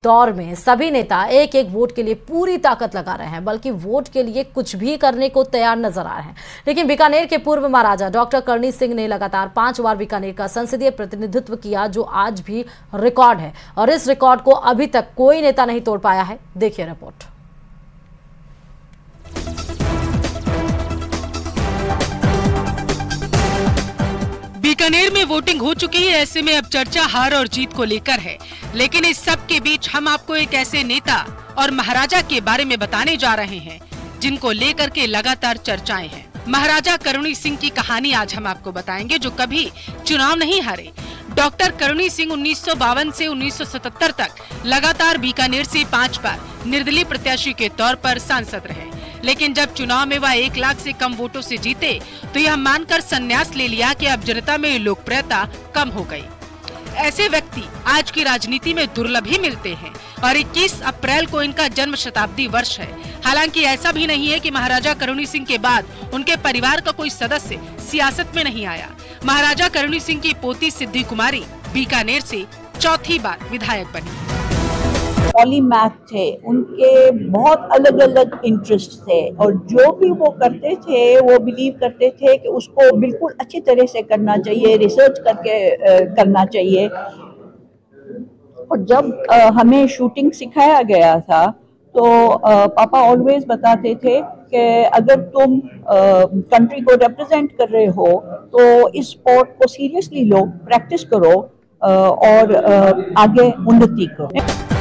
दौर में सभी नेता एक एक वोट के लिए पूरी ताकत लगा रहे हैं, बल्कि वोट के लिए कुछ भी करने को तैयार नजर आ रहे हैं। लेकिन बीकानेर के पूर्व महाराजा डॉक्टर करणी सिंह ने लगातार 5 बार बीकानेर का संसदीय प्रतिनिधित्व किया, जो आज भी रिकॉर्ड है और इस रिकॉर्ड को अभी तक कोई नेता नहीं तोड़ पाया है। देखिए रिपोर्ट। बीकानेर में वोटिंग हो चुकी है, ऐसे में अब चर्चा हार और जीत को लेकर है। लेकिन इस सब के बीच हम आपको एक ऐसे नेता और महाराजा के बारे में बताने जा रहे हैं जिनको लेकर के लगातार चर्चाएं हैं। महाराजा करणी सिंह की कहानी आज हम आपको बताएंगे, जो कभी चुनाव नहीं हारे। डॉक्टर करणी सिंह 1952 से 1977 तक लगातार बीकानेर से 5 बार निर्दलीय प्रत्याशी के तौर पर सांसद रहे। लेकिन जब चुनाव में वह 1 लाख से कम वोटों से जीते तो यह मानकर संन्यास ले लिया कि अब जनता में लोकप्रियता कम हो गई। ऐसे व्यक्ति आज की राजनीति में दुर्लभ ही मिलते हैं और 21 अप्रैल को इनका जन्म शताब्दी वर्ष है। हालांकि ऐसा भी नहीं है कि महाराजा करणी सिंह के बाद उनके परिवार का कोई सदस्य सियासत में नहीं आया। महाराजा करणी सिंह की पोती सिद्धि कुमारी बीकानेर से 4थी बार विधायक बनी। पॉलीमैथ थे, उनके बहुत अलग अलग इंटरेस्ट थे और जो भी वो करते थे वो बिलीव करते थे कि उसको बिल्कुल अच्छी तरह से करना चाहिए, रिसर्च करके करना चाहिए। और जब हमें शूटिंग सिखाया गया था तो पापा ऑलवेज बताते थे कि अगर तुम कंट्री को रिप्रेजेंट कर रहे हो तो इस स्पोर्ट को सीरियसली लो, प्रैक्टिस करो और आगे उन्नति करो।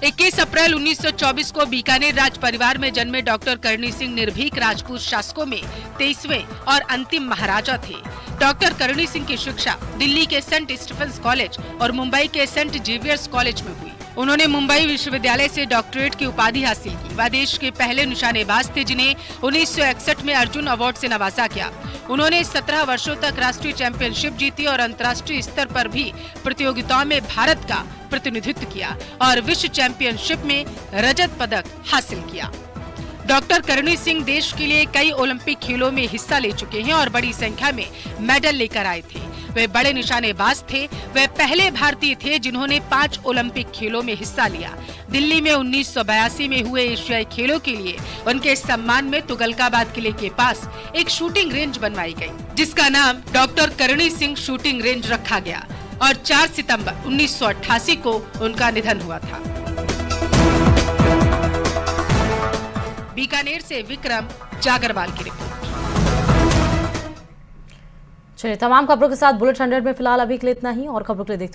21 अप्रैल 1924 को बीकानेर राज परिवार में जन्मे डॉक्टर करणी सिंह निर्भीक राजपूत शासकों में 23वें और अंतिम महाराजा थे। डॉक्टर करणी सिंह की शिक्षा दिल्ली के सेंट स्टीफेंस कॉलेज और मुंबई के सेंट जेवियर्स कॉलेज में हुई। उन्होंने मुंबई विश्वविद्यालय से डॉक्टरेट की उपाधि हासिल की। वह देश के पहले निशानेबाज थे जिन्हें 1961 में अर्जुन अवार्ड से नवाजा गया। उन्होंने 17 वर्षों तक राष्ट्रीय चैंपियनशिप जीती और अंतर्राष्ट्रीय स्तर पर भी प्रतियोगिताओं में भारत का प्रतिनिधित्व किया और विश्व चैंपियनशिप में रजत पदक हासिल किया। डॉक्टर करणी सिंह देश के लिए कई ओलंपिक खेलों में हिस्सा ले चुके हैं और बड़ी संख्या में मेडल लेकर आए थे। वे बड़े निशानेबाज थे। वे पहले भारतीय थे जिन्होंने 5 ओलंपिक खेलों में हिस्सा लिया। दिल्ली में 1982 में हुए एशियाई खेलों के लिए उनके सम्मान में तुगलकाबाद किले के पास एक शूटिंग रेंज बनवाई गई, जिसका नाम doctor Karni Singh shooting range रखा गया और 4 सितंबर 1988 को उनका निधन हुआ था। बीकानेर से विक्रम जागरवाल की रिपोर्ट। चलिए, तमाम खबरों के साथ बुलेटिन 100 में फिलहाल अभी के लिए इतना ही और खबरों के लिए देखते